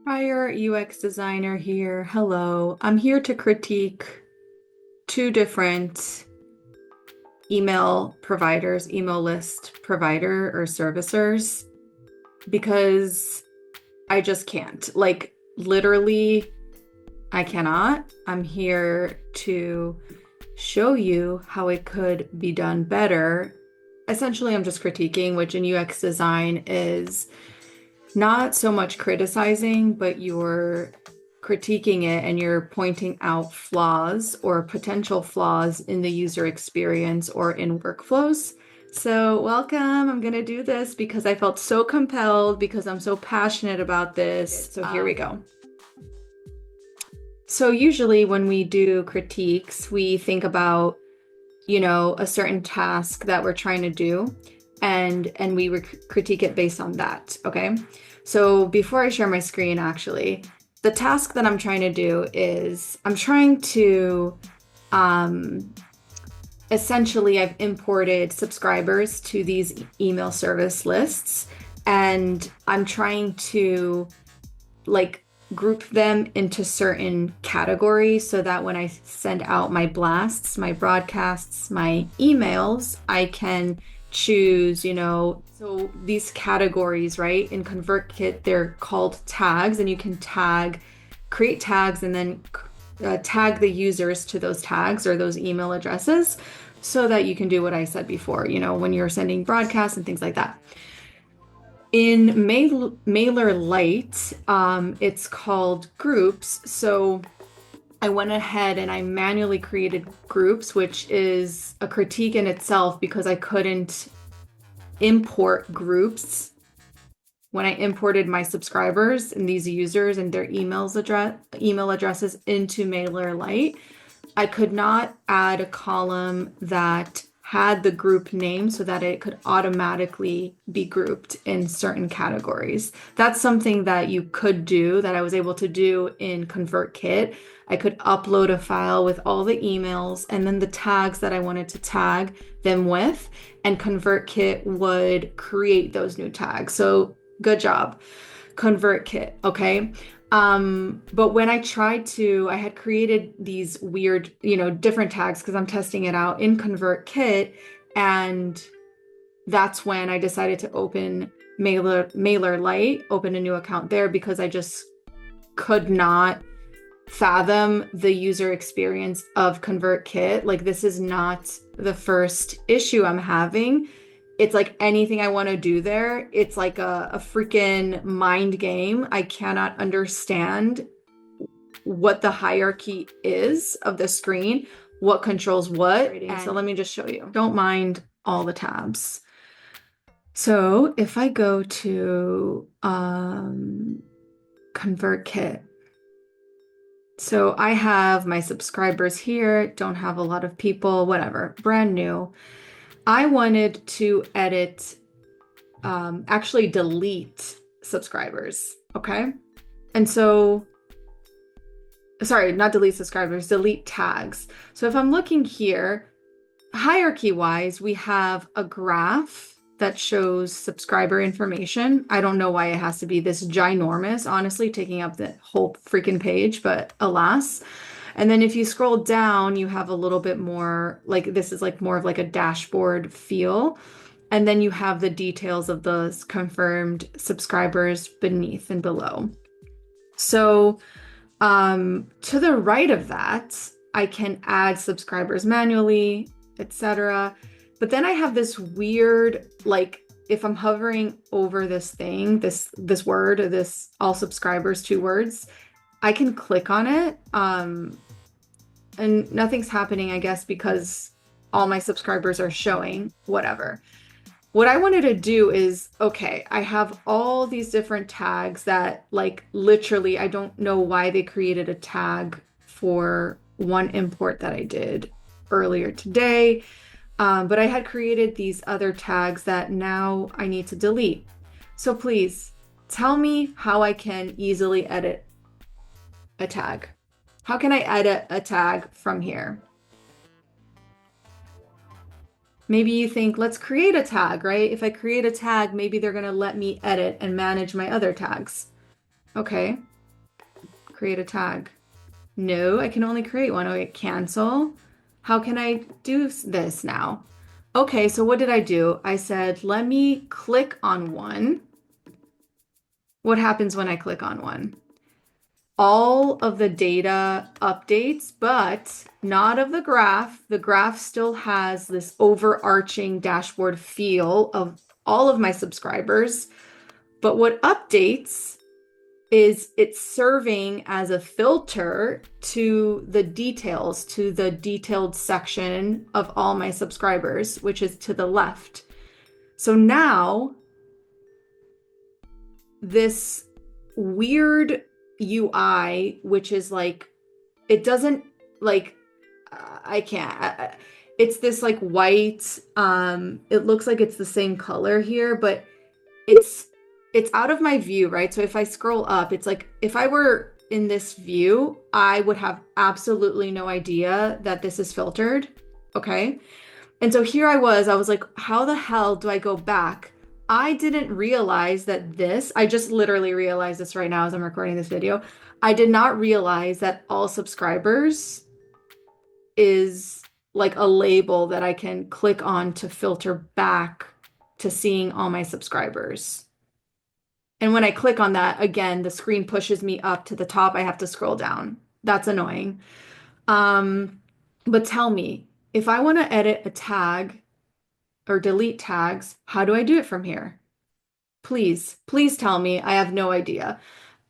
Prior UX designer here. Hello. I'm here to critique two different email providers, email list provider or servicers, because I just can't. Like, literally, I cannot. I'm here to show you how it could be done better. Essentially, I'm just critiquing, which in UX design is not so much criticizing, but you're critiquing it and you're pointing out flaws or potential flaws in the user experience or in workflows. So, welcome. I'm going to do this because I felt so compelled because I'm so passionate about this. So, here we go. So, usually when we do critiques, we think about, a certain task that we're trying to do and we critique it based on that, okay? So before I share my screen, actually, the task that I'm trying to do is I'm trying to essentially I've imported subscribers to these email service lists, and I'm trying to group them into certain categories so that when I send out my blasts, my broadcasts, my emails, I can choose, so these categories, right? In ConvertKit, they're called tags, and you can create tags and then tag the users to those tags or those email addresses so that you can do what I said before, when you're sending broadcasts and things like that. In Mailerlite, it's called groups. So I went ahead and I manually created groups, which is a critique in itself because I couldn't import groups when I imported my subscribers and these users and their email addresses into Mailerlite. I could not add a column that had the group name so that it could automatically be grouped in certain categories. That's something that you could do, that I was able to do in ConvertKit. I could upload a file with all the emails and then the tags that I wanted to tag them with, and ConvertKit would create those new tags. So good job, ConvertKit, okay? But when I had created these weird, different tags because I'm testing it out in ConvertKit, and that's when I decided to open Mailerlite, open a new account there because I just could not fathom the user experience of ConvertKit. Like, this is not the first issue I'm having. It's like anything I want to do there, it's like a freaking mind game. I cannot understand what the hierarchy is of the screen, what controls what. And so let me just show you. Don't mind all the tabs. So if I go to ConvertKit, so I have my subscribers here, don't have a lot of people, whatever, brand new. I wanted to actually delete subscribers, okay? And so, sorry, not delete subscribers, delete tags. So if I'm looking here, hierarchy-wise, we have a graph that shows subscriber information. I don't know why it has to be this ginormous, honestly, taking up the whole freaking page, but alas. And then if you scroll down, you have a little bit more, like this is like more of like a dashboard feel. And then you have the details of those confirmed subscribers beneath and below. So to the right of that, I can add subscribers manually, etc. But then I have this weird, like if I'm hovering over this thing, this word, this all subscribers, 2 words, I can click on it. And nothing's happening, I guess, because all my subscribers are showing, whatever. What I wanted to do is, okay, I have all these different tags that, like, literally, I don't know why they created a tag for one import that I did earlier today. But I had created these other tags that now I need to delete. So please tell me how I can easily edit a tag. How can I edit a tag from here? Maybe you think, let's create a tag, right? If I create a tag, maybe they're going to let me edit and manage my other tags. Okay, Create a tag. No, I can only create one. Okay, cancel. How can I do this now? Okay, so what did I do? I said, let me click on one. What happens when I click on one? All of the data updates, but not of the graph. The graph still has this overarching dashboard feel of all of my subscribers. But what updates is it's serving as a filter to the details, to the detailed section of all my subscribers, which is to the left. So now this weird UI, which is like, it doesn't like, I can't. It's this like white, it looks like it's the same color here, but it's it's out of my view, right? So if I scroll up, it's like if I were in this view, I would have absolutely no idea that this is filtered. Okay. And so here I was like, how the hell do I go back? I didn't realize that I just literally realized this right now as I'm recording this video. I did not realize that all subscribers is like a label that I can click on to filter back to seeing all my subscribers. And when I click on that, again, the screen pushes me up to the top. I have to scroll down. That's annoying. Um, but tell me, if I want to edit a tag or delete tags, how do I do it from here? Please, please tell me. I have no idea.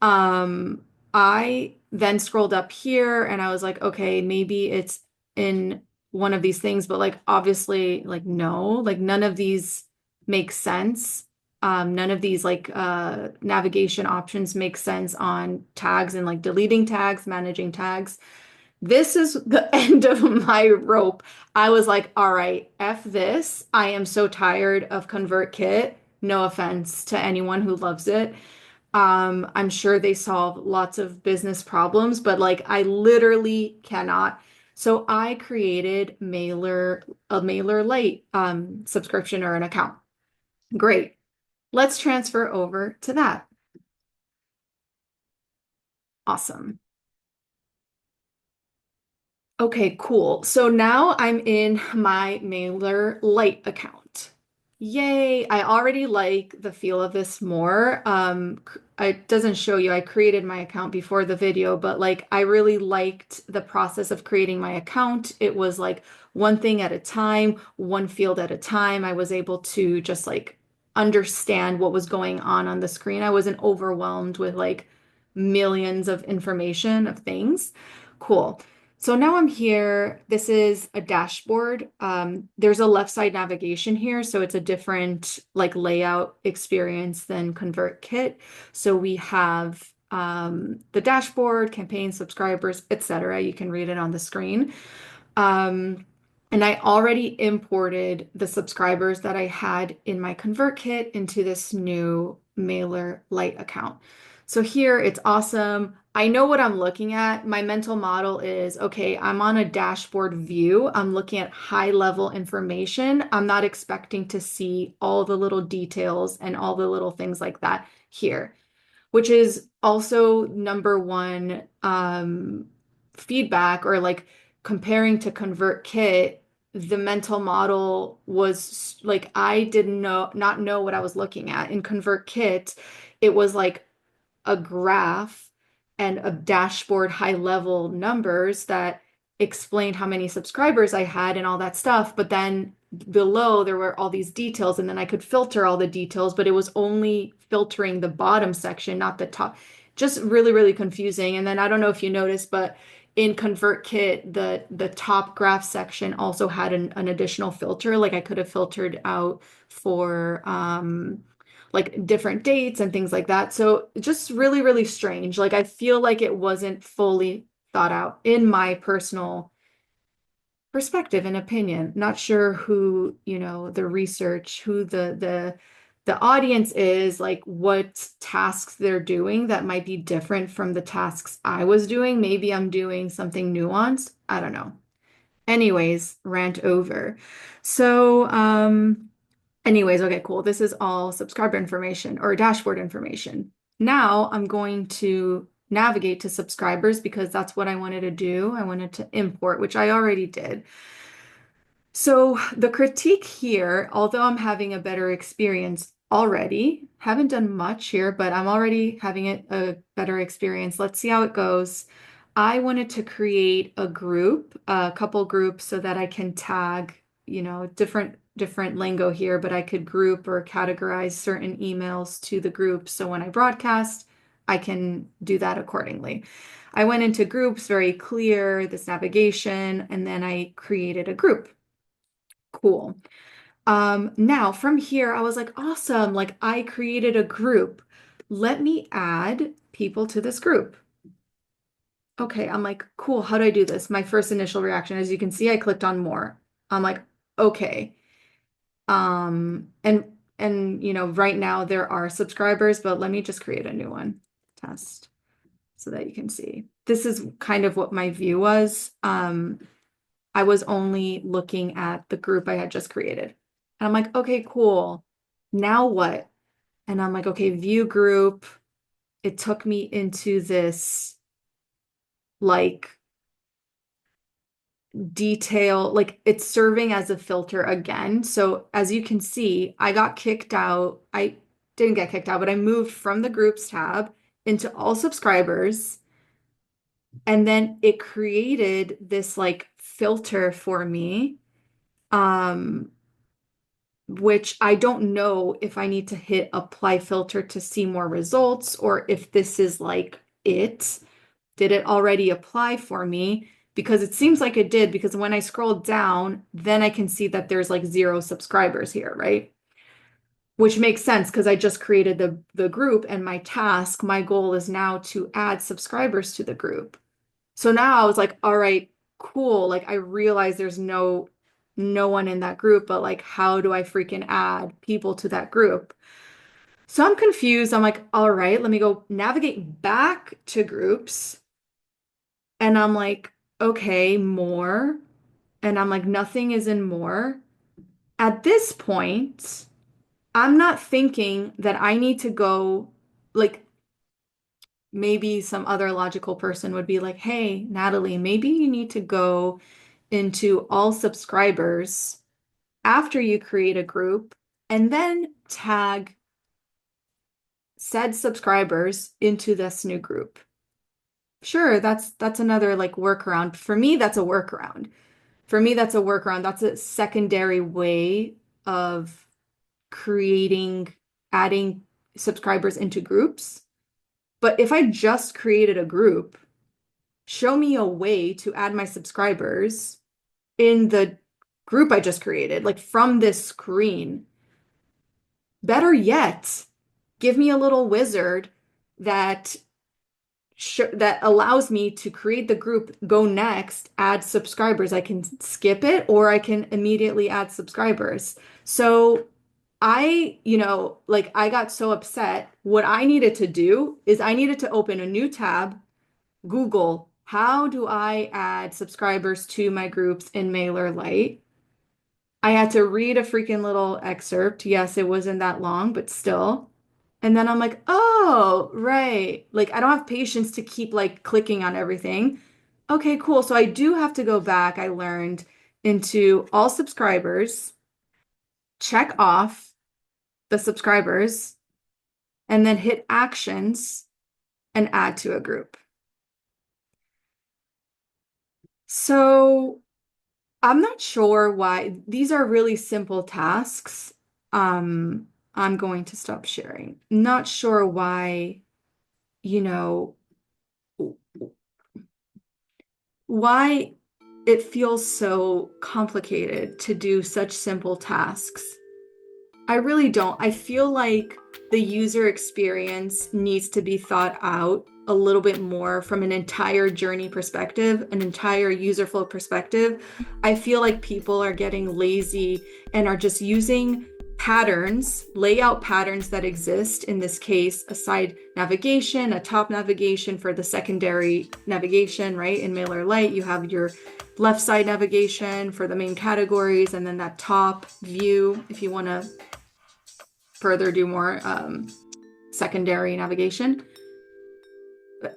Um, I then scrolled up here and I was like, okay, maybe it's in one of these things, but like obviously, like no, like none of these make sense. None of these like navigation options make sense on tags and like deleting tags, managing tags. This is the end of my rope. I was like, all right, F this. I am so tired of ConvertKit. No offense to anyone who loves it. I'm sure they solve lots of business problems, but like I literally cannot. So I created a Mailerlite subscription or an account. Great. Let's transfer over to that. Awesome. Okay, cool. So now I'm in my Mailerlite account. Yay, I already like the feel of this more. It doesn't show you, I created my account before the video, but like I really liked the process of creating my account. It was like one thing at a time, one field at a time. I was able to just like understand what was going on the screen. I wasn't overwhelmed with like millions of information of things. Cool. So now I'm here. This is a dashboard. There's a left side navigation here, so it's a different like layout experience than ConvertKit. So we have the dashboard, campaign, subscribers, etc. You can read it on the screen. Um, and I already imported the subscribers that I had in my ConvertKit into this new Mailerlite account. So here it's awesome. I know what I'm looking at. My mental model is, okay, I'm on a dashboard view. I'm looking at high level information. I'm not expecting to see all the little details and all the little things like that here, which is also number one feedback or like comparing to ConvertKit. The mental model was like I didn't know not know what I was looking at. In ConvertKit, it was like a graph and a dashboard high level numbers that explained how many subscribers I had and all that stuff. But then below there were all these details, and then I could filter all the details, but it was only filtering the bottom section, not the top. Just really, really confusing. And then I don't know if you noticed, but in ConvertKit, the top graph section also had an additional filter. Like I could have filtered out for like different dates and things like that. So just really, really strange. Like I feel like it wasn't fully thought out in my personal perspective and opinion. Not sure who, the research, who the audience is, like what tasks they're doing that might be different from the tasks I was doing. Maybe I'm doing something nuanced. I don't know. Anyways, rant over. So, anyways, okay, cool. This is all subscriber information or dashboard information. Now I'm going to navigate to subscribers because that's what I wanted to do. I wanted to import, which I already did. So the critique here, although I'm having a better experience already, haven't done much here, but I'm already having a better experience. Let's see how it goes. I wanted to create a group, a couple groups so that I can tag, different lingo here, but I could group or categorize certain emails to the group. So when I broadcast, I can do that accordingly. I went into groups, very clear, this navigation, and then I created a group. Cool. Now from here, I was like, awesome. Like I created a group. Let me add people to this group. Okay, I'm like, cool. How do I do this? My first initial reaction, as you can see, I clicked on more. I'm like, okay. And right now there are subscribers, but let me just create a new one. Test so that you can see. This is kind of what my view was. I was only looking at the group I had just created. And I'm like, okay, cool. Now what? And I'm like, okay, view group. It took me into this like detail, like it's serving as a filter again. So as you can see, I got kicked out. I didn't get kicked out, but I moved from the groups tab into all subscribers. And then it created this like filter for me. Um, which I don't know if I need to hit apply filter to see more results or if this is like it. Did it already apply for me? Because it seems like it did, because when I scroll down, then I can see that there's like 0 subscribers here, right? Which makes sense because I just created the group and my goal is now to add subscribers to the group. So now I was like, all right, cool. Like I realize there's no one in that group, but like how do I freaking add people to that group? So I'm confused. I'm like, all right, let me go navigate back to groups. And I'm like, okay, more. And I'm like, nothing is in more. At this point, I'm not thinking that I need to go like maybe some other logical person would be like, hey, Natalie, maybe you need to go into all subscribers after you create a group and then tag said subscribers into this new group. Sure, that's another like workaround. For me, that's a workaround. For me, that's a workaround. That's a secondary way of creating, adding subscribers into groups. But if I just created a group, show me a way to add my subscribers in the group I just created, like from this screen. Better yet, give me a little wizard that that allows me to create the group, go next, add subscribers. I can skip it or I can immediately add subscribers. So like I got so upset. What I needed to do is I needed to open a new tab, Google, how do I add subscribers to my groups in Mailerlite? I had to read a freaking little excerpt. Yes, it wasn't that long, but still. And then I'm like, oh, right. Like, I don't have patience to keep like clicking on everything. Okay, cool. So I do have to go back, I learned, into all subscribers, check off the subscribers, and then hit actions and add to a group. So I'm not sure why these are really simple tasks. I'm going to stop sharing. Not sure why, you know, why it feels so complicated to do such simple tasks. I really don't. I feel like the user experience needs to be thought out a little bit more from an entire journey perspective, an entire user flow perspective. I feel like people are getting lazy and are just using patterns, layout patterns that exist, in this case, a side navigation, a top navigation for the secondary navigation, right? In Mailerlite, you have your left side navigation for the main categories, and then that top view if you want to further do more secondary navigation.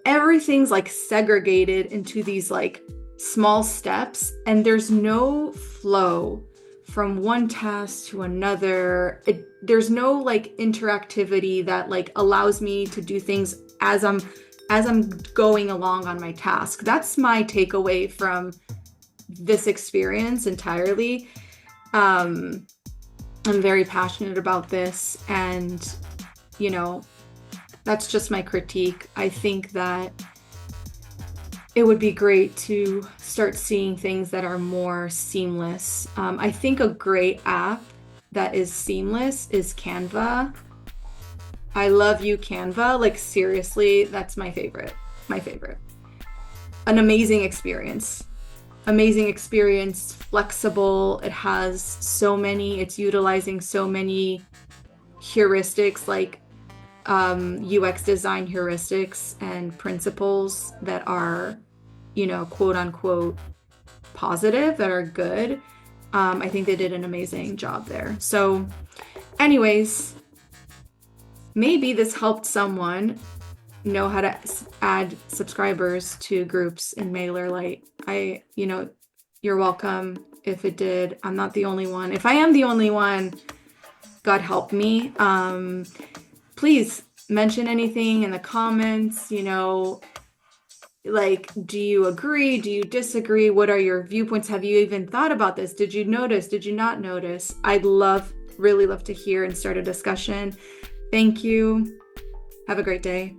everything's like segregated into these like small steps, and there's no flow from one task to another. There's no like interactivity that like allows me to do things as I'm going along on my task. That's my takeaway from this experience entirely. Um, I'm very passionate about this, and you know, that's just my critique. I think that it would be great to start seeing things that are more seamless. I think a great app that is seamless is Canva. I love you, Canva. Like, seriously, that's my favorite. My favorite. An amazing experience. Amazing experience, flexible. It has so many, it's utilizing so many heuristics, like UX design heuristics and principles that are, quote unquote, positive, that are good. I think they did an amazing job there. So, anyways, maybe this helped someone know how to add subscribers to groups in Mailerlite. You're welcome if it did. I'm not the only one. If I am the only one, God help me. Please mention anything in the comments, like, do you agree? Do you disagree? What are your viewpoints? Have you even thought about this? Did you notice? Did you not notice? I'd really love to hear and start a discussion. Thank you. Have a great day.